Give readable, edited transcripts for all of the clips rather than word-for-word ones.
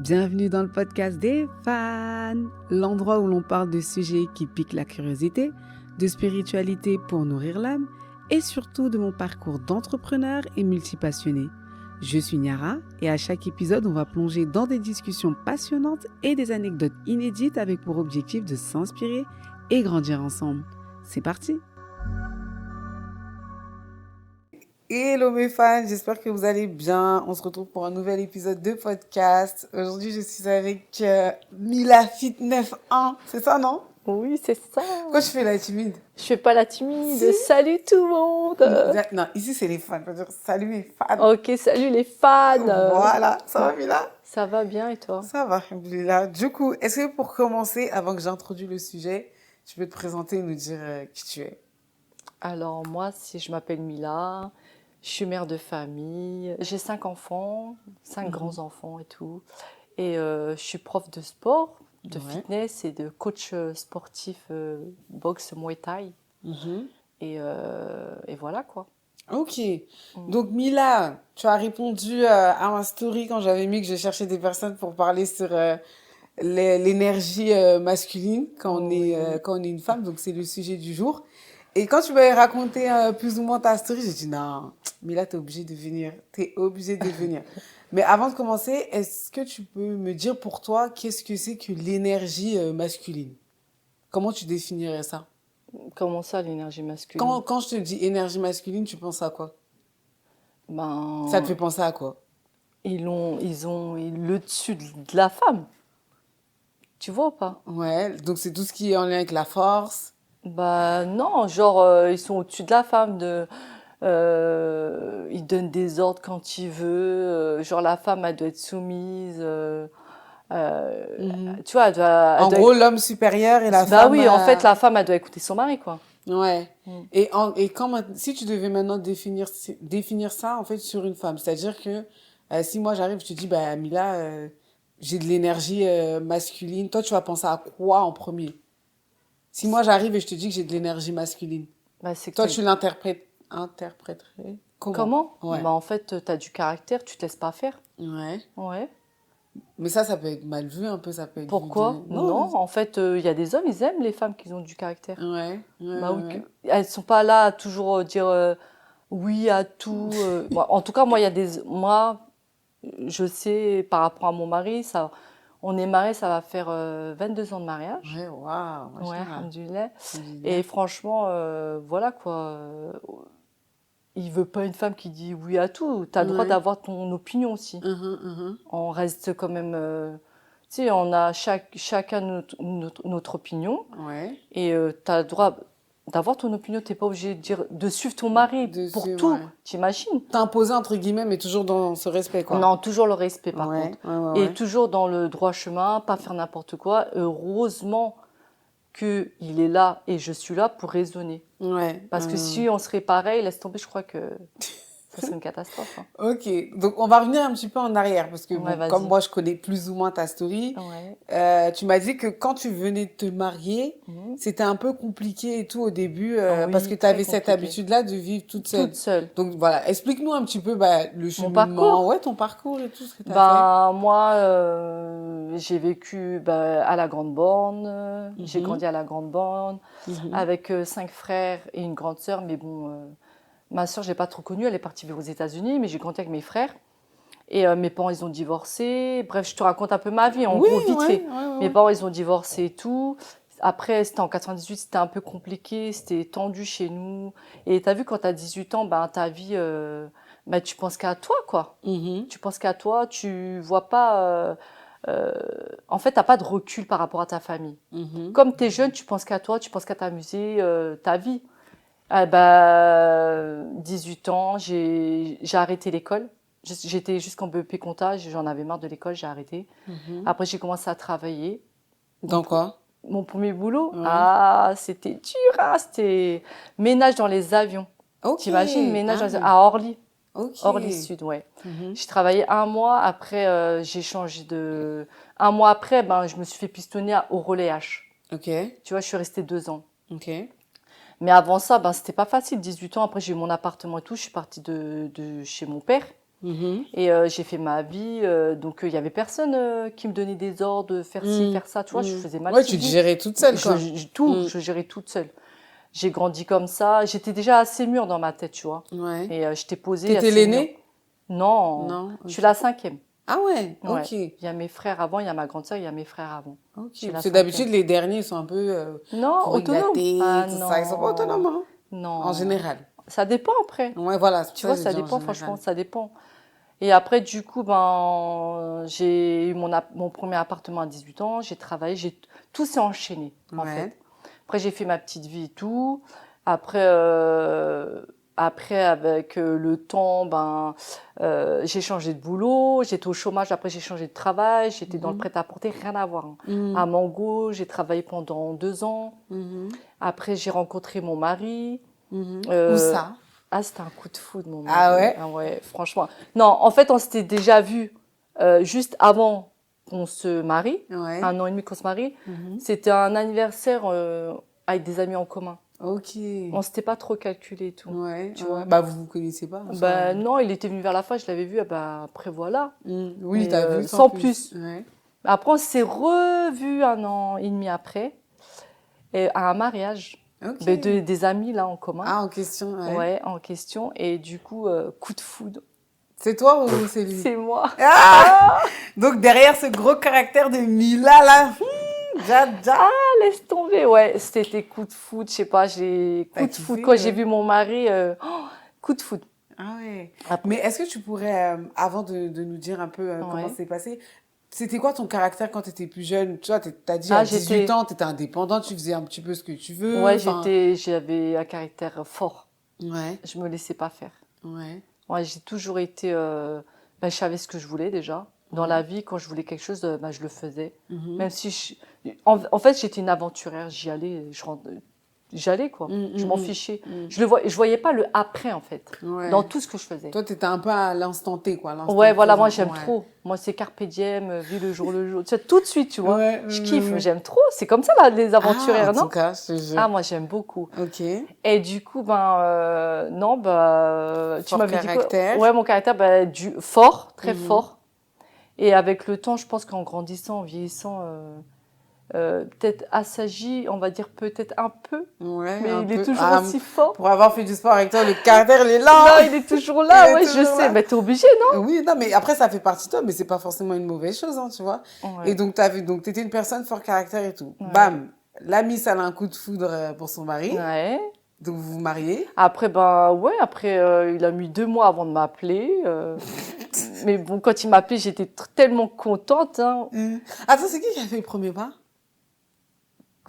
Bienvenue dans le podcast des fans, l'endroit où l'on parle de sujets qui piquent la curiosité, de spiritualité pour nourrir l'âme et surtout de mon parcours d'entrepreneur et multipassionné. Je suis Niara et à chaque épisode, on va plonger dans des discussions passionnantes et des anecdotes inédites avec pour objectif de s'inspirer et grandir ensemble. C'est parti! Hello mes fans, j'espère que vous allez bien. On se retrouve pour un nouvel épisode de podcast. Aujourd'hui, je suis avec Mila Fit 91. C'est ça, non? Oui, c'est ça. Pourquoi je fais la timide? Je fais pas la timide. Si. Salut tout le monde. Non, ici c'est les fans. Je veux dire, salut mes fans. Ok, salut les fans. Voilà, ça va Mila? Ça va bien et toi? Ça va, alhamdoulilah. Du coup, est-ce que pour commencer, avant que j'introduise le sujet, tu peux te présenter et nous dire qui tu es? Alors moi, je m'appelle Mila, je suis mère de famille, j'ai 5 enfants, 5 grands-enfants et tout. Et je suis prof de sport, de fitness et de coach sportif boxe Muay Thai. Et voilà quoi. Ok. Donc Mila, tu as répondu à ma story quand j'avais mis que je cherchais des personnes pour parler sur l'énergie masculine quand on est une femme. Donc c'est le sujet du jour. Et quand tu m'avais raconté plus ou moins ta story, j'ai dit non, Mila, t'es obligée de venir. T'es obligée de venir. Mais avant de commencer, est-ce que tu peux me dire pour toi qu'est-ce que c'est que l'énergie masculine? Comment tu définirais ça? Comment ça, l'énergie masculine? Quand je te dis énergie masculine, tu penses à quoi? Ben, Ça te fait penser à quoi? ils ont le dessus de la femme. Tu vois ou pas? Ouais, donc c'est tout ce qui est en lien avec la force. Bah non, genre ils sont au-dessus de la femme, ils donnent des ordres quand ils veulent, genre la femme elle doit être soumise, tu vois, En gros, l'homme supérieur et la bah femme... oui, en fait la femme elle doit écouter son mari quoi. Ouais. Et si tu devais maintenant définir ça en fait sur une femme, c'est-à-dire que si moi j'arrive, je te dis, bah Mila, j'ai de l'énergie masculine, toi tu vas penser à quoi en premier? Si moi j'arrive et je te dis que j'ai de l'énergie masculine, Bah c'est que toi tu interpréterais comment? Ouais. Bah en fait t'as du caractère, tu te laisses pas faire. Ouais. Ouais. Mais ça peut être mal vu un peu, ça peut être vu Pourquoi? de... Non, en fait il y a des hommes, ils aiment les femmes qui ont du caractère. Ouais, Bah oui, ouais. elles sont pas là à toujours dire oui à tout. En tout cas, moi, je sais par rapport à mon mari, on est mariés, ça va faire 22 ans de mariage. Ouais, waouh, Ouais, machallah. alhamdoulilah. Alhamdoulilah. Et franchement, voilà quoi. Il veut pas une femme qui dit oui à tout. Tu as le droit d'avoir ton opinion aussi. On reste quand même. Tu sais, on a chacun notre opinion. Ouais. Et tu as le droit d'avoir ton opinion. Tu n'es pas obligé de suivre ton mari pour tout. T'imagines? T'imposer entre guillemets, mais toujours dans ce respect, quoi. Non, toujours le respect par contre. Ouais. Et toujours dans le droit chemin, pas faire n'importe quoi. Heureusement qu'il est là et je suis là pour raisonner. Ouais. Parce que si on serait pareil, laisse tomber, je crois que ça serait une catastrophe. Hein. Ok, donc on va revenir un petit peu en arrière parce que comme moi je connais plus ou moins ta story, tu m'as dit que quand tu venais de te marier, c'était un peu compliqué et tout au début parce que tu avais cette habitude-là de vivre toute seule. Toute seule. Donc voilà, explique-nous un petit peu le cheminement, ton parcours et tout ce que tu as fait. Moi, j'ai vécu à la Grande Borne, j'ai grandi à la Grande Borne avec 5 frères et une grande sœur, mais bon... Ma sœur, je l'ai pas trop connue, elle est partie vivre aux États-Unis, mais j'ai grandi avec mes frères. Et mes parents, ils ont divorcé. Bref, je te raconte un peu ma vie, en gros, vite fait. Mes parents, ils ont divorcé et tout. Après, c'était en 98, c'était un peu compliqué, c'était tendu chez nous. Et tu as vu, quand tu as 18 ans, ta vie, tu penses qu'à toi, quoi. Tu penses qu'à toi, tu vois pas... en fait, tu n'as pas de recul par rapport à ta famille. Comme tu es jeune, tu penses qu'à toi, tu penses qu'à t'amuser, ta vie. 18 ans, j'ai arrêté l'école. J'étais jusqu'en BEP compta, j'en avais marre de l'école, j'ai arrêté. Après, j'ai commencé à travailler. Dans quoi? Mon premier boulot? C'était dur, hein, c'était ménage dans les avions. T'imagines, ménage à Orly. Orly Sud, ouais. J'ai travaillé 1 mois, après j'ai changé de... 1 mois après, je me suis fait pistonner au relais H. Tu vois, je suis restée 2 ans. Mais avant ça, c'était pas facile, 18 ans. Après, j'ai eu mon appartement et tout. Je suis partie de chez mon père. Et j'ai fait ma vie. Donc, il y avait personne qui me donnait des ordres de faire ci, faire ça. Tu vois, je faisais ma petite tu te vie. gérais toute seule, quoi. Je gérais toute seule. J'ai grandi comme ça. J'étais déjà assez mûre dans ma tête, tu vois. Ouais. Et j'étais posée. T'étais l'aînée? Non. Non. Je suis la 5e. Ah ouais, Ouais. ok. Il y a mes frères avant, il y a ma grande sœur, il y a mes frères avant. Ok. Parce que d'habitude, les derniers sont un peu autonomes. tout ça. Ils sont pas autonomes, hein, non. en général. Ça dépend après. Ouais, voilà. Tu vois, ça dépend, franchement, ça dépend. Et après, du coup, j'ai eu mon premier appartement à 18 ans, j'ai travaillé, tout s'est enchaîné, en fait. Après, j'ai fait ma petite vie et tout. Après, avec le temps, j'ai changé de boulot, j'étais au chômage, après j'ai changé de travail, j'étais dans le prêt-à-porter, rien à voir. À Mango, j'ai travaillé pendant 2 ans. Après, j'ai rencontré mon mari. Où ça? Ah, c'était un coup de foudre, mon mari. Ah ouais? Ah ouais, franchement. Non, en fait, on s'était déjà vus juste avant qu'on se marie, 1 an et demi qu'on se marie. C'était un anniversaire avec des amis en commun. Ok. On s'était pas trop calculé et tout. Ouais. Tu vois. Bah, vous connaissez pas? Non, il était venu vers la fin, je l'avais vu, après voilà. Oui, t'as vu. Sans plus. Ouais. Après, on s'est revus 1 an et demi après, à un mariage. Okay. Des amis là en commun. Ah, en question, ouais, en question. Et du coup, coup de foudre. C'est toi ou c'est lui? C'est moi. Ah donc derrière ce gros caractère de Mila là, laisse tomber. Ouais, c'était coup de foudre, je sais pas, coup de foudre. Quand j'ai vu mon mari, coup de foudre. Ah ouais. Après. Mais est-ce que tu pourrais, avant de nous dire un peu comment ça s'est passé, c'était quoi ton caractère quand tu étais plus jeune? Tu vois, t'as dit à 18 ans, tu étais indépendante, tu faisais un petit peu ce que tu veux. Ouais, j'avais un caractère fort. Ouais. Je me laissais pas faire. Ouais. Ouais, j'ai toujours été... je savais ce que je voulais déjà. Dans la vie, quand je voulais quelque chose, je le faisais. Même si en fait, j'étais une aventurière, j'allais quoi. Je m'en fichais. Je voyais pas le après en fait, dans tout ce que je faisais. Toi, t'étais un peu à l'instant T quoi. Ouais, voilà, moi j'aime trop. Moi c'est carpe diem, vis le jour le jour. Tu sais, tout de suite, tu vois. Je kiffe, j'aime trop. C'est comme ça là, les aventurières, non? En tout cas, je te jure. Ah, moi j'aime beaucoup. Ok. Et du coup, tu m'avais dit quoi? Ouais, mon caractère, fort, très fort. Et avec le temps, je pense qu'en grandissant, en vieillissant, peut-être assagi, on va dire peut-être un peu, mais il est toujours aussi fort. Pour avoir fait du sport avec toi, le caractère, il est là. Non, il est toujours là, ouais, je sais. Mais t'es obligé, non? Oui, non, mais après, ça fait partie de toi, mais c'est pas forcément une mauvaise chose, hein, tu vois. Ouais. Et donc, t'étais une personne fort caractère et tout. Ouais. Bam, la Miss, elle a un coup de foudre pour son mari. Ouais. Donc, vous vous mariez. Après, il a mis 2 mois avant de m'appeler. Mais bon, quand il m'a appelé, j'étais tellement contente. Hein. Attends, c'est qui a fait le premier pas?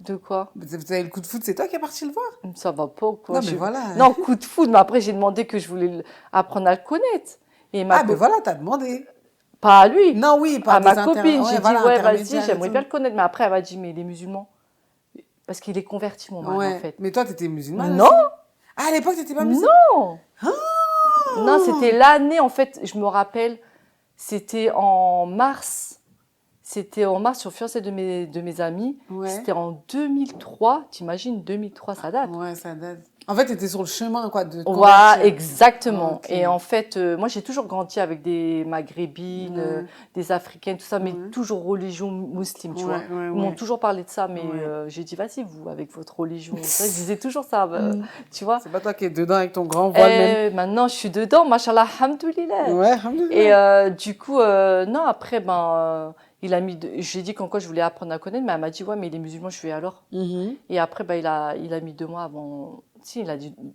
De quoi? Vous avez le coup de foudre, c'est toi qui es parti le voir? Ça va pas, quoi. Non, mais voilà. Non, coup de foudre, mais après, j'ai demandé que je voulais apprendre à le connaître. Et mais voilà, t'as demandé. Pas à lui. Non, oui, pas à ma copine. J'ai dit, vas-y, j'aimerais bien le connaître. Mais après, elle m'a dit, mais il est musulman. Parce qu'il est converti, mon mari, en fait. Mais toi, t'étais musulmane? Non. Ah, à l'époque, t'étais pas musulmane? Non. Non, c'était l'année, en fait, je me rappelle, c'était en mars. C'était en mars, sur fiancée de mes amis. Ouais. C'était en 2003. T'imagines, 2003, ça date. Ouais, ça date. En fait, t'étais sur le chemin, quoi, de ouais, exactement. Okay. Et en fait, moi, j'ai toujours grandi avec des Maghrébines, des Africaines, tout ça, mais toujours religion musulmane, tu vois. Ils m'ont toujours parlé de ça, mais j'ai dit, vas-y, vous, avec votre religion. Ça, je disais toujours ça, tu vois. C'est pas toi qui es dedans avec ton grand voile même. Maintenant, je suis dedans, machallah, hamdoulilah. Ouais, hamdoulilah. Et du coup, non, après, j'ai dit qu'en quoi je voulais apprendre à connaître, mais elle m'a dit, ouais, mais il est musulman, je suis alors. Et après, il a mis 2 mois avant... Si,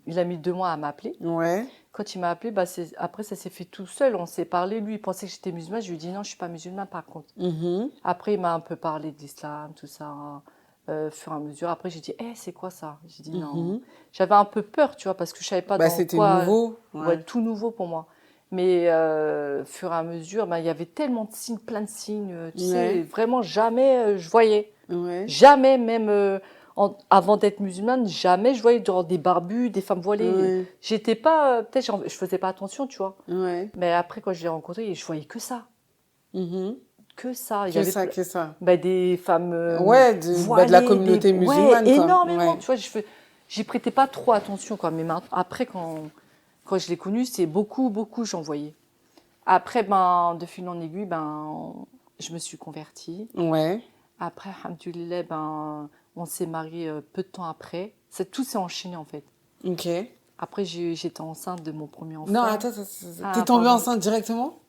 il a mis 2 mois à m'appeler. Ouais. Quand il m'a appelé, après, ça s'est fait tout seul. On s'est parlé. Lui, il pensait que j'étais musulmane. Je lui ai dit non, je ne suis pas musulmane, par contre. Après, il m'a un peu parlé de l'islam, tout ça, fur et à mesure. Après, j'ai dit, c'est quoi ça? J'ai dit non. J'avais un peu peur, tu vois, parce que je ne savais pas dans c'était quoi... nouveau. Ouais, tout nouveau pour moi. Mais fur et à mesure, il y avait tellement de signes, plein de signes. Tu sais, vraiment, jamais je voyais. Jamais, même... avant d'être musulmane, jamais je voyais des barbus, des femmes voilées. J'étais pas, peut-être je faisais pas attention, tu vois. Mais après, quand je l'ai rencontré, je voyais que ça. Que ça. Que ça. Des femmes voilées, de la communauté musulmane. Ouais, énormément. Tu vois, j'y prêtais pas trop attention, quoi. Mais après, quand je l'ai connu, c'est beaucoup, j'en voyais. Après, ben, de fil en aiguille, ben, je me suis convertie. Ouais. Après, alhamdoulilah, ben, on s'est mariés peu de temps après. Tout s'est enchaîné, en fait. Ok. Après, j'étais enceinte de mon premier enfant. Non, attends, Ah, t'es tombée pardon. enceinte directement?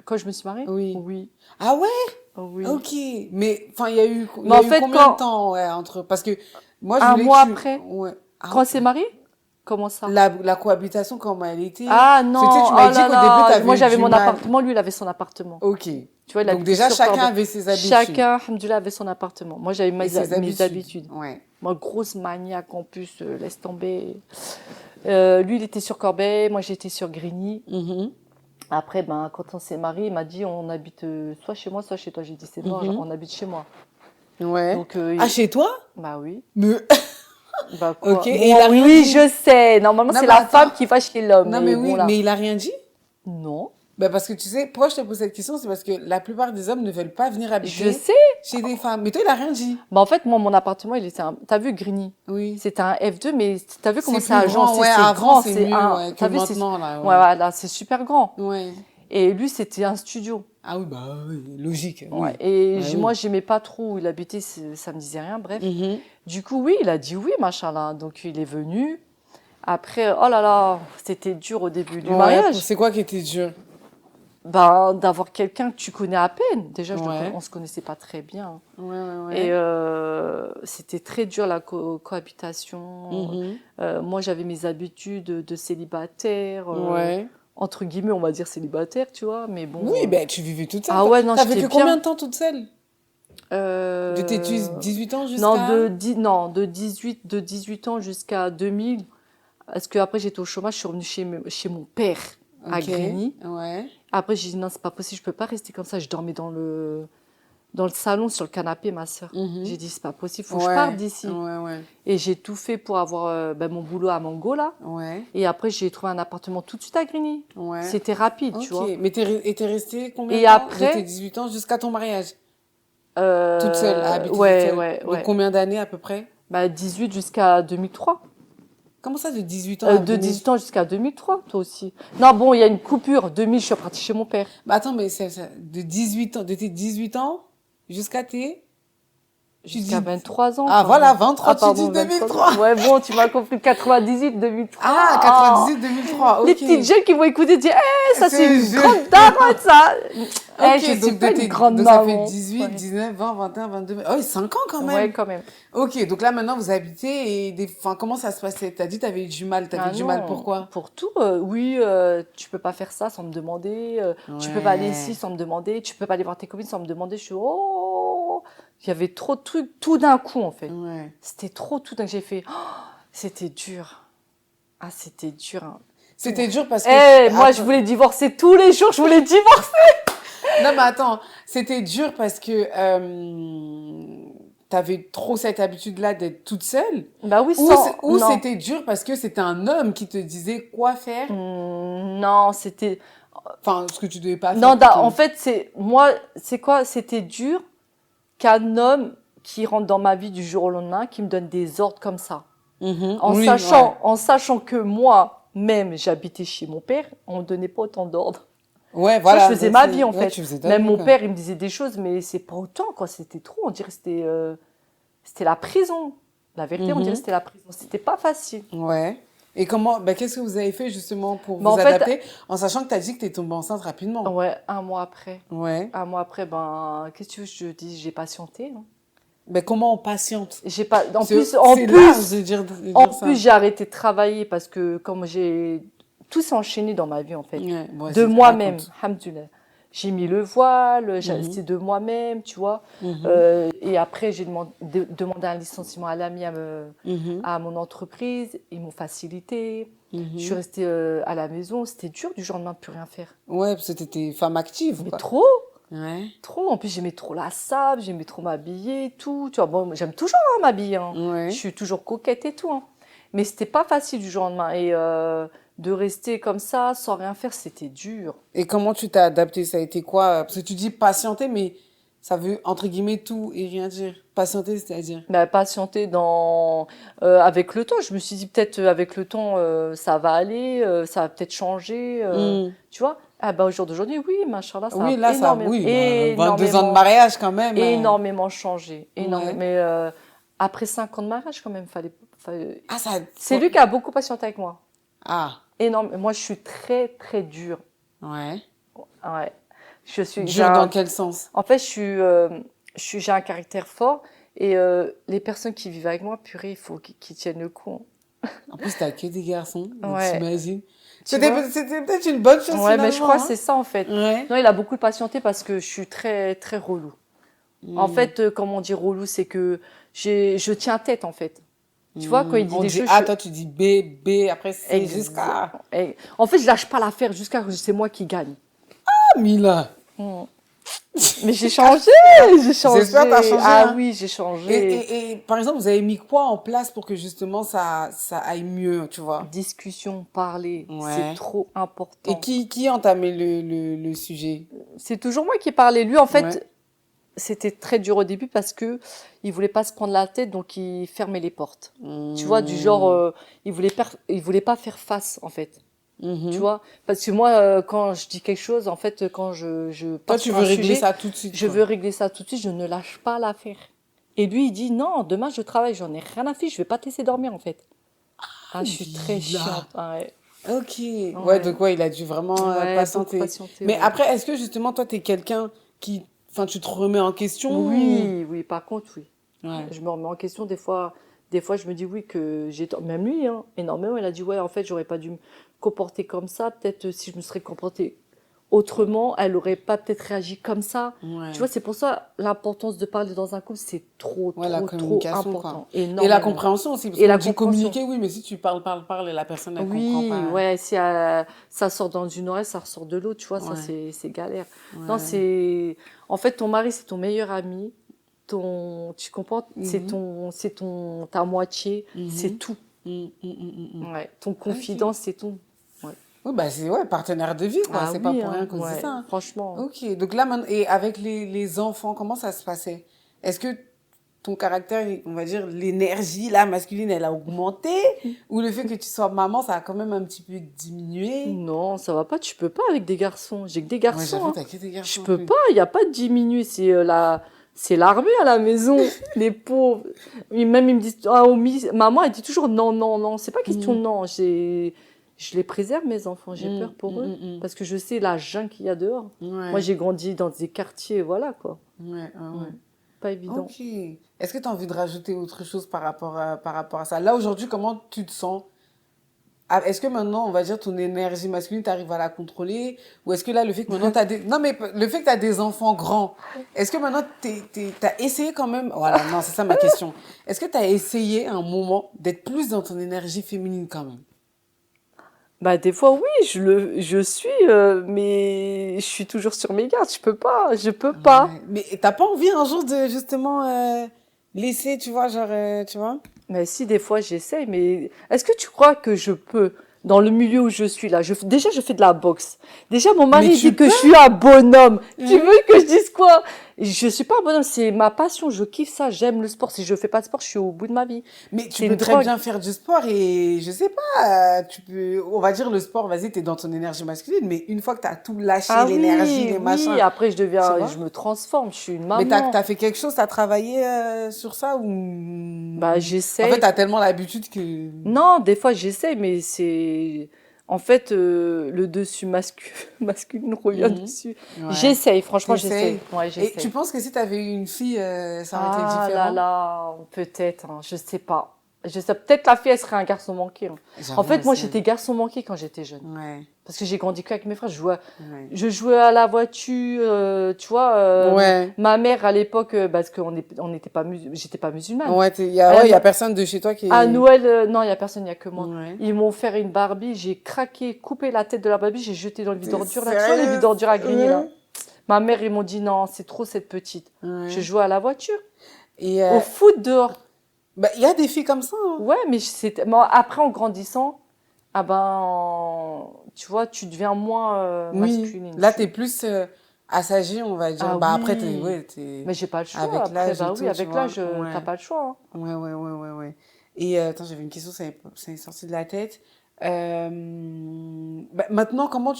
Quand je me suis mariée? Oui. Oui. Ah ouais? Oui. Ok. Mais, enfin, il y a eu, Mais en fait, combien de temps, ouais, entre, parce que moi, je Un voulais mois que tu... après. Ouais. Ah, Quand on s'est mariés? Comment ça? la cohabitation, comment elle était? Ah Parce que, tu sais, non, tu m'as oh dit là qu'au là. début, t'avais Moi, eu j'avais du mon mal. appartement, lui, il avait son appartement. Ok. Tu vois, il Donc habitait déjà, sur chacun Corbeil. avait ses habitudes. Chacun, alhamdoulilah, avait son appartement. Moi, j'avais Et mes ses habitudes. Ouais. Moi, grosse maniaque en plus, laisse tomber. Lui, il était sur Corbeil, moi, j'étais sur Grigny. Mhm. Après, ben, quand on s'est mariés, il m'a dit on habite soit chez moi, soit chez toi. J'ai dit c'est bon, on habite chez moi. Ouais. Donc, Ah, chez toi? bah oui. Mais... Bah quoi? Ok. Bon, Et il a rien oui, dit? je sais. Normalement, Non, c'est mais la attends. femme qui va chez l'homme. Non, mais bon, oui, là. mais il a rien dit? Non. Ben parce que tu sais, pourquoi je te pose cette question? C'est parce que la plupart des hommes ne veulent pas venir Je habiter sais. chez des femmes. Mais toi, il a rien dit. Bah, en fait, moi, mon appartement, il était T'as vu Grigny? Oui. C'était un F2, mais t'as vu comment C'est c'est plus grand, agencé? ouais, C'est avant, grand, c'est c'est mieux, un. ouais, que T'as vu, c'est. maintenant, là, Ouais, ouais. voilà, c'est super grand. Ouais. Et lui, c'était un studio. Ah oui, bah oui, logique, Ouais. oui. Et Ouais, moi, oui. j'aimais pas trop où il habitait, ça me disait rien, bref. Mhm. Du coup, oui, il a dit oui, machallah. Donc, il est venu. Après, oh là là, c'était dur au début du Ouais, mariage. c'est quoi qui était dur? Ben, d'avoir quelqu'un que tu connais à peine. Déjà, Ouais. on se connaissait pas très bien. Ouais, ouais, Et ouais. c'était très dur la cohabitation. Mhm. Moi, j'avais mes habitudes de célibataire. Ouais. Entre guillemets, on va dire célibataire, tu vois. Mais bon. Oui, ben tu vivais toute seule. Ah ouais, non, T'as j'étais vécu combien bien. de temps toute seule? De tes 18 ans jusqu'à... Non, de 18 ans jusqu'à 2000. Parce que après j'étais au chômage, je suis revenue chez mon père à Ok. Grigny. Ouais. Après, j'ai dit non, c'est pas possible, je peux pas rester comme ça. Je dormais dans le salon, sur le canapé, ma sœur. Mhm. J'ai dit, c'est pas possible, faut que je parte d'ici. Ouais, ouais. Et j'ai tout fait pour avoir mon boulot à Mango, là. Ouais. Et après, j'ai trouvé un appartement tout de suite à Grigny. Ouais. C'était rapide, tu vois. Ok. Mais t'es restée combien Et de temps après- de tes 18 ans jusqu'à ton mariage? Toute seule, à habiter toute Ouais, seule. ouais, Donc ouais. combien d'années à peu près? 18 jusqu'à 2003. Comment ça, de 18 ans à De 2000? 18 ans jusqu'à 2003, toi aussi. Non, bon, il y a une coupure. 2000, je suis partie chez mon père. Bah attends, mais de 18 ans, de tes 18 ans jusqu'à tes... Tu Jusqu'à dis- 23 ans. Ah pardon. voilà, 23, tu pardon, dis 23. 2003. Ouais, bon, tu m'as compris. 98, 2003. Ah, 98, 2003, ok. Les petites jeunes qui vont écouter dire, ça c'est une je- grande daronne, ça. Ok, Je suis donc, pas une grande donc ça fait maman. 18, Ouais. 19, 20, 21, 22... Oh, oui, 5 ans quand même. Ouais, quand même. Ok, donc là maintenant vous habitez et enfin, comment ça se passait? T'as dit t'avais eu du mal, Ah du non, mal pourquoi? Pour tout. Oui, tu peux pas faire ça sans me demander. Tu peux pas aller ici sans me demander. Tu peux pas aller voir tes copines sans me demander. Je suis, oh, il y avait trop de trucs, tout d'un coup en fait. Ouais. C'était trop tout d'un coup. J'ai fait, oh, c'était dur. Ah, c'était dur. Hein. C'était dur parce que... Moi, Attends. je voulais divorcer tous les jours. Je voulais divorcer. Non mais attends, c'était dur parce que t'avais trop cette habitude-là d'être toute seule. Bah oui, Ou non. c'était dur parce que c'était un homme qui te disait quoi faire, Non, c'était... enfin ce que tu devais pas faire. Non, plutôt. en fait, c'est quoi? C'était dur qu'un homme qui rentre dans ma vie du jour au lendemain, qui me donne des ordres comme ça. Mhm. En Oui, sachant que moi-même, j'habitais chez mon père, on me donnait pas autant d'ordres. ouais, voilà. Moi, je faisais ma vie, en ouais, fait. tu faisais ta Même vie, mon quoi. père, il me disait des choses, mais c'est pas autant, quoi. C'était trop. On dirait que c'était la prison. La vérité, on dirait que c'était la prison. C'était pas facile. Ouais. Et comment, qu'est-ce que vous avez fait justement pour Bah, vous en fait- adapter, en sachant que tu as dit que tu es tombée enceinte rapidement? Ouais, un mois après. Ouais. Un mois après, qu'est-ce que tu veux que je te dise? J'ai patienté. Hein. Comment on patiente? J'ai pas. En C'est plus, large de dire ça. j'ai arrêté de travailler parce que comme tout s'est enchaîné dans ma vie en fait. Ouais, bon, De c'est- moi-même, raconte. alhamdoulilah. J'ai mis le voile, c'est de moi-même, tu vois. Et après, j'ai demandé un licenciement à l'ami à mon entreprise. Ils m'ont facilité. Je suis restée à la maison. C'était dur du jour au lendemain de plus rien faire. Ouais, parce que t'étais femme active, Mais quoi. trop, Ouais. trop. En plus, j'aimais trop la sable, j'aimais trop m'habiller, tout. Tu vois, bon, j'aime toujours m'habiller. Hein. Ouais. Je suis toujours coquette et tout. Hein. Mais c'était pas facile du jour au lendemain. Et de rester comme ça, sans rien faire, c'était dur. Et comment tu t'es adaptée? Ça a été quoi? Parce que tu dis patienter, mais ça veut, entre guillemets, tout et rien dire. Patienter, c'est-à-dire? Patienter avec le temps. Je me suis dit peut-être avec le temps, ça va aller, ça va peut-être changer. Tu vois, Ah bah, au jour d'aujourd'hui, oui, machallah, ça Oui, a là, ça, énormément, oui, 22 ans de énormément, mariage quand même. énormément changé. Ouais. Mais après 5 ans de mariage, quand même, Ah, ça. c'est lui qui a beaucoup patienté avec moi. Ah, Énorme. Moi, je suis très, très dure. ouais. Ouais. Dur dans quel sens? En fait, j'ai un caractère fort et les personnes qui vivent avec moi, purée, il faut qu'ils tiennent le coup. En plus, t'as que des garçons, donc Ouais. t'imagines. Tu vois? C'était peut-être une bonne chose Ouais, mais je crois que finalement, c'est ça en fait. hein. Non, il a beaucoup patienté parce que je suis très, très relou. En Ouais. fait, comme on dit relou, c'est que je tiens tête en fait. Tu vois, quand il dit On des dit choses, A, toi tu dis B, B, après C Exa- jusqu'à. En fait, je lâche pas l'affaire jusqu'à ce que c'est moi qui gagne. Ah, Mila! Mm. Mais j'ai changé, j'ai changé. J'espère que t'as changé, Ah hein. oui, j'ai changé. Et par exemple, vous avez mis quoi en place pour que justement ça aille mieux, tu vois? Discussion, parler, c'est Ouais. trop Et important. qui a entamé le sujet? C'est toujours moi qui parlais. Lui, en Ouais. fait, c'était très dur au début parce que il voulait pas se prendre la tête, donc il fermait les portes. Tu vois, du genre, il voulait pas faire face, en fait. Tu Mhm. vois, parce que moi, quand je dis quelque chose, en fait, quand je Toi, pars tu sur veux un régler sujet, ça tout de suite, je quoi. veux régler ça tout de suite, je ne lâche pas l'affaire. Et lui, il dit, non, demain je travaille, j'en ai rien à faire, je vais pas te laisser dormir, en fait. Ah, je suis très Mila. chiante. Ah ouais. Ok. Ouais, Ouais. donc ouais, il a dû vraiment Ouais, beaucoup patienter. patienté, Mais ouais. après, est-ce que justement, toi, t'es quelqu'un qui, enfin, tu te remets en question ou... Oui, oui, par contre, oui. Ouais. Je me remets en question des fois je me dis oui que j'ai tort. Même lui, hein, énormément, il a dit ouais, en fait, j'aurais pas dû me comporter comme ça. Peut-être si je me serais comportée autrement, elle aurait pas peut-être réagi comme ça. Ouais. Tu vois, c'est pour ça l'importance de parler dans un couple, c'est trop, Ouais, la trop, trop communication, quoi. important. Et la Énormément. compréhension aussi, parce Et qu'on la dit compréhension. communiquer, oui, mais si tu parles, et la personne, elle comprend Oui, pas. ouais, si ça sort dans une oreille, ça ressort de l'autre, tu vois, ça Ouais. c'est galère. Non, Ouais. c'est en fait ton mari, c'est ton meilleur ami, tu comprends, Mhm. ta moitié, c'est Mhm. tout. Mhm. Ouais, ton Ok. confident, c'est tout. Ouais. Oui, bah c'est ouais, partenaire de vie, quoi. Ah C'est pas oui, pour hein, rien qu'on dit ouais, ça, hein. franchement. Ok. Donc là, maintenant, et avec les enfants, comment ça se passait? Est-ce que ton caractère, on va dire, l'énergie, là, masculine, elle a augmenté? Ou le fait que tu sois maman, ça a quand même un petit peu diminué? Non, ça va pas, tu peux pas avec des garçons. J'ai que des Ouais, garçons, j'avoue, hein. t'as que des Je garçons en peux plus. pas, il y a pas de diminuer, c'est l'armée à la maison, les pauvres. Même ils me disent ah maman elle dit toujours non non non, c'est pas question de Mhm. non, je les préserve mes enfants, j'ai peur pour eux Mhm. parce que je sais la jungle qu'il y a dehors. Moi Ouais, j'ai grandi dans des quartiers voilà quoi. ouais, Mm. ouais. Pas évident. Ok. Est-ce que tu as envie de rajouter autre chose par rapport à ça? Là, aujourd'hui, comment tu te sens? Ah, est-ce que maintenant, on va dire, ton énergie masculine, tu arrives à la contrôler? Ou est-ce que là, le fait que maintenant, t'as des... Non, mais le fait que tu as des enfants grands, est-ce que maintenant, t'as essayé quand même... Voilà, non, c'est ça ma question. Est-ce que tu as essayé à un moment d'être plus dans ton énergie féminine quand même? Bah des fois oui, je suis mais je suis toujours sur mes gardes, je peux pas. Ouais. Mais t'as pas envie un jour de, justement, laisser, tu vois, genre, tu vois? Mais si, des fois, j'essaye, mais est-ce que tu crois que je peux, dans le milieu où je suis là, déjà, je fais de la boxe. Déjà, mon Mais mari tu dit que peux, je suis un bonhomme. Tu hein? veux que je dise quoi? Je suis pas un bonhomme, c'est ma passion, je kiffe ça, j'aime le sport. Si je fais pas de sport, je suis au bout de ma vie. Mais tu C'est peux une très drogue. bien faire du sport et je sais pas, tu peux, on va dire le sport, vas-y, t'es dans ton énergie masculine, mais une fois que t'as tout lâché, Ah l'énergie, oui, les oui, machins, après, tu je vois? me transforme, je suis une Mais maman. t'as fait quelque chose, t'as travaillé sur ça Bah, ou... En fait, j'essaye. t'as tellement l'habitude que... Non, des fois j'essaye, mais c'est... En fait, le dessus masculin revient Mhm. dessus. Ouais. J'essaye, franchement j'essaye. T'essayes. Ouais, Et tu j'essaye. penses que si t'avais eu une fille, ça aurait été Ah là différent? là, peut-être, hein, je sais pas. Je sais, peut-être la fille, elle serait un garçon manqué, hein. En J'avoue fait, moi, aussi. j'étais garçon manqué quand j'étais jeune. Ouais, Parce que j'ai grandi qu'avec mes frères. ouais. Je jouais à la voiture, tu vois. Ouais. Ma mère, à l'époque, parce on n'était pas j'étais pas musulmane. Ouais, Elle y a m'a- personne de chez toi qui À est... Noël, non, il y a personne, il y a que moi. Ouais. Ils m'ont offert une Barbie, j'ai craqué, coupé la tête de la Barbie, j'ai jeté dans le vide T'es ordure là. Tu vois, les vides sérieuse? ordures à griller là. Ouais. Ma mère, ils m'ont dit non, c'est trop cette petite. Je Ouais. jouais à la voiture, Et au foot dehors. bah, il y a des filles comme ça, hein. Ouais, mais après, en grandissant, ah ben, tu vois, tu deviens moins Oui. masculine. Là, t'es plus assagée, on va dire. Ah Bah, après, oui, ouais, t'es mais j'ai pas le choix. avec Après, l'âge et bah oui, tout, tu avec vois. l'âge, t'as Ouais. pas le choix, hein. Ouais. Et attends, j'avais une question, ça est sorti de la tête. Bah, maintenant, comment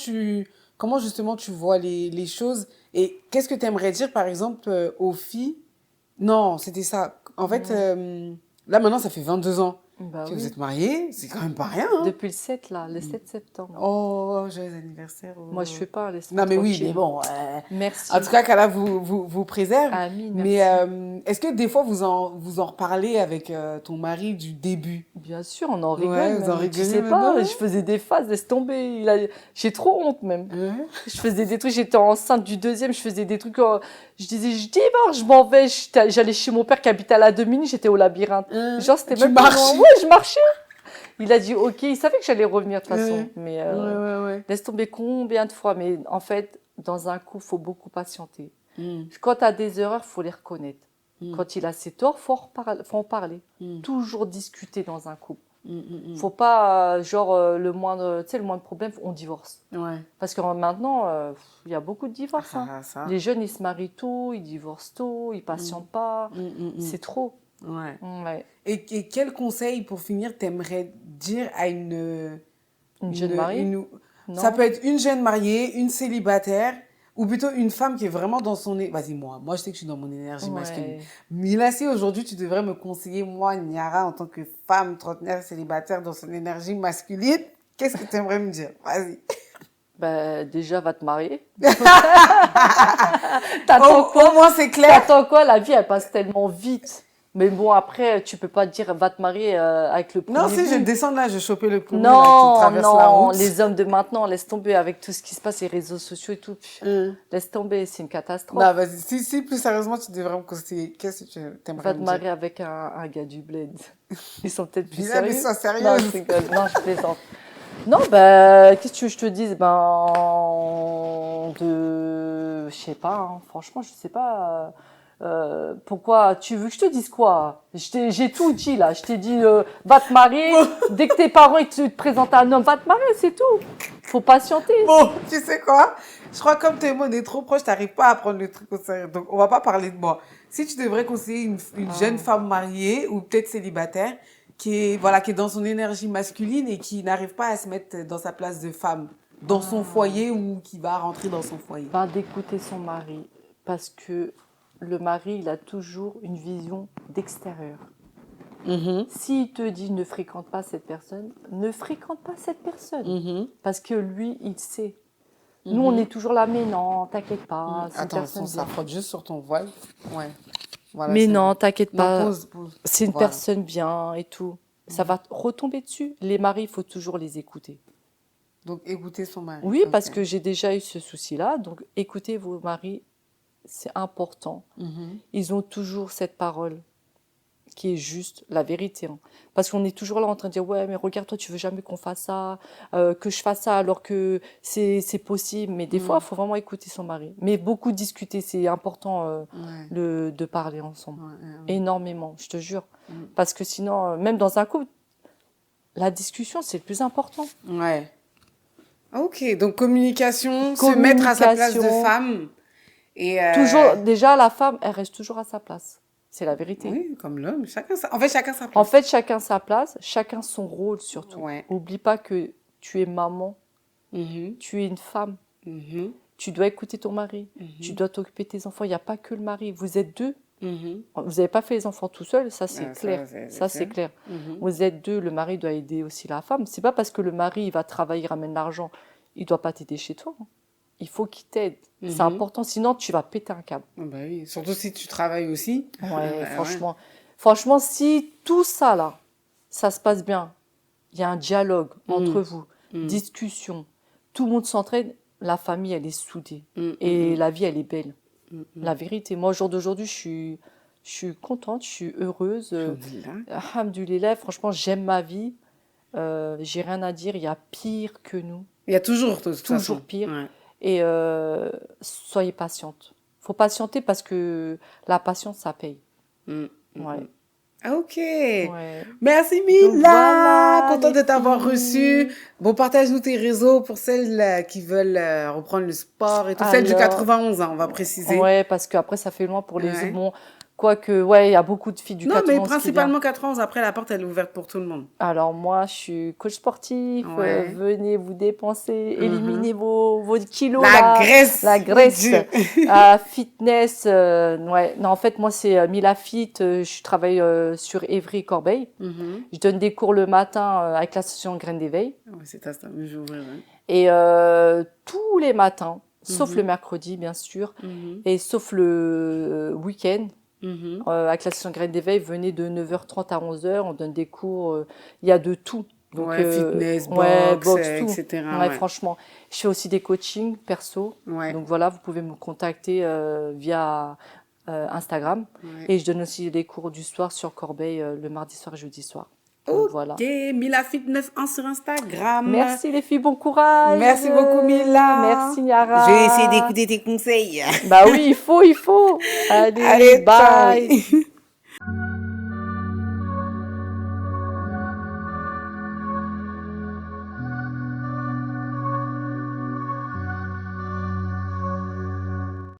comment justement tu vois les choses et qu'est-ce que tu aimerais dire, par exemple, aux filles? Non, c'était ça. En fait, là, maintenant, ça fait 22 ans Bah que vous oui. êtes mariés. C'est quand même pas rien, hein? Depuis le 7, là, le 7 septembre. Oh, joyeux anniversaire. Moi, je fais pas, laisse Non, mais oui, tranquille. mais bon. Merci. En tout cas, qu'Allah vous préserve. Amine, Mais merci. est-ce que des fois, vous en reparlez avec ton mari du début? Bien sûr, on en rigole. Ouais, vous en même. Tu rigolez sais maintenant, pas, hein? je faisais des phases, laisse tomber. J'ai trop honte même. Ouais. Je faisais des trucs, j'étais enceinte du deuxième, je faisais des trucs. Je disais, je divorce, je m'en vais. J'allais chez mon père qui habitait à la 2 minutes, j'étais au labyrinthe. Genre, c'était Tu même pas marches. loin. Ouais, je marchais. Il a dit, ok, il savait que j'allais revenir de toute façon. Ouais. Mais Ouais. laisse tomber combien de fois. Mais en fait, dans un couple, il faut beaucoup patienter. Mm. Quand tu as des erreurs, il faut les reconnaître. Mm. Quand il a ses torts, il faut en parler. Mm. Toujours discuter dans un couple. Mm. Faut pas, le moindre problème, on divorce. Ouais. Parce que maintenant, il y a beaucoup de divorces. Ça. Les jeunes, ils se marient tôt, ils divorcent tôt, ils patientent pas. C'est trop. Ouais. Ouais. Et quel conseil, pour finir, t'aimerais dire à une jeune mariée? Non. Ça peut être une jeune mariée, une célibataire, ou plutôt une femme qui est vraiment dans son... Vas-y, moi je sais que je suis dans mon énergie masculine. Mais là, si aujourd'hui, tu devrais me conseiller, moi, Niara, en tant que femme trentenaire célibataire dans son énergie masculine, qu'est-ce que tu aimerais me dire? Vas-y. Déjà, va te marier. T'attends quoi? Au moins, c'est clair. T'attends quoi? La vie, elle passe tellement vite. Mais bon, après, tu peux pas dire va te marier avec le premier. Non, si je descends là, je chopais le premier non, là, qui traverse la route. Les hommes de maintenant, laisse tomber avec tout ce qui se passe, les réseaux sociaux et tout. Laisse tomber, c'est une catastrophe. Non, vas-y, si, plus sérieusement, tu devrais me conseiller. Qu'est-ce que tu aimerais me dire? Va te marier avec un gars du bled. Ils sont peut-être plus sérieux. sérieux. Mais sois sérieux. Non, je rigole. Non, je plaisante. Non, qu'est-ce que tu veux que je te dise? Je sais pas, hein. Franchement, je sais pas. Pourquoi tu veux que je te dise quoi? J'ai tout dit là. Je t'ai dit va te marier. Dès que tes parents ils te présentent un homme, va te marier, c'est tout. Faut patienter. Bon, tu sais quoi? Je crois que comme tes mots, on est trop proche, t'arrives pas à prendre le truc au sérieux. Donc, on va pas parler de moi. Si tu devrais conseiller une jeune femme mariée ou peut-être célibataire qui est dans son énergie masculine et qui n'arrive pas à se mettre dans sa place de femme, dans son foyer ou qui va rentrer dans son foyer. D'écouter son mari, parce que le mari, il a toujours une vision d'extérieur. S'il te dit ne fréquente pas cette personne, ne fréquente pas cette personne. Parce que lui, il sait. Nous, on est toujours là, mais non, t'inquiète pas. Attends, ça frotte juste sur ton voile. Ouais. Voilà, mais non, t'inquiète pas. Pause. C'est une personne bien et tout. Ça va retomber dessus. Les maris, il faut toujours les écouter. Donc, écouter son mari. Oui, parce que j'ai déjà eu ce souci-là. Donc, écoutez vos maris, c'est important. Ils ont toujours cette parole qui est juste, la vérité. Parce qu'on est toujours là en train de dire, ouais, mais regarde, toi, tu veux jamais qu'on fasse ça, que je fasse ça alors que c'est possible. Mais des fois, il faut vraiment écouter son mari. Mais beaucoup discuter, c'est important de parler ensemble. Énormément, je te jure. Parce que sinon, même dans un couple, la discussion, c'est le plus important. Ouais. Ok, donc communication, se mettre à sa place de femme. Et toujours, déjà, la femme, elle reste toujours à sa place. C'est la vérité. Oui, comme l'homme. Chacun sa place. En fait, chacun sa place, chacun son rôle surtout. Ouais. Oublie pas que tu es maman, tu es une femme. Tu dois écouter ton mari, tu dois t'occuper de tes enfants. Il n'y a pas que le mari, vous êtes deux. Vous n'avez pas fait les enfants tout seul, ça c'est clair. Ça c'est clair. Vous êtes deux, le mari doit aider aussi la femme. C'est pas parce que le mari il va travailler, il ramène l'argent, il doit pas t'aider chez toi. Il faut qu'il t'aide. C'est important, sinon tu vas péter un câble. Bah oui, surtout si tu travailles aussi. Ouais, franchement. Franchement, si tout ça là, ça se passe bien, il y a un dialogue entre vous, discussion, tout le monde s'entraide, la famille elle est soudée et la vie elle est belle. La vérité, moi au jour d'aujourd'hui, je suis contente, je suis heureuse. Alhamdoulilah, franchement, j'aime ma vie. J'ai rien à dire, il y a pire que nous. Il y a toujours pire. Ouais. Et soyez patiente. Faut patienter parce que la patience, ça paye. Ouais. Ok. Ouais. Merci Mila. Contente de t'avoir reçue. Bon, partage-nous tes réseaux pour celles qui veulent reprendre le sport et tout. Celles du 91, on va préciser. Ouais, parce qu'après, ça fait loin pour les autres. Bon, Quoique, ouais, il y a beaucoup de filles du Non, 91 mais qui viennent. principalement 91. Après, la porte, elle est ouverte pour tout le monde. Alors moi, je suis coach sportif. Ouais. Venez vous dépenser, éliminez vos kilos La là. graisse. La graisse. Dieu. Fitness. Ouais. Non, en fait, moi, c'est Mila Fit. Je travaille sur Évry-Corbeil. Je donne des cours le matin avec l'association Graines d'éveil. Ouais, c'est ça, j'ouvrirai. Et tous les matins, sauf le mercredi, bien sûr, et sauf le week-end, avec l'association Graines d'éveil, venez de 9h30 à 11h, on donne des cours, il y a de tout. Donc, ouais, fitness, boxe, etc. Ouais, franchement. Je fais aussi des coachings perso. Ouais. Donc voilà, vous pouvez me contacter via Instagram. Ouais. Et je donne aussi des cours du soir sur Corbeil le mardi soir et jeudi soir. Donc, Ok, voilà. Mila Fit 91 sur Instagram. Merci les filles, bon courage. Merci beaucoup Mila. Merci Niara. Je vais essayer d'écouter tes conseils. Bah oui, il faut. Allez, Allez, bye. ciao.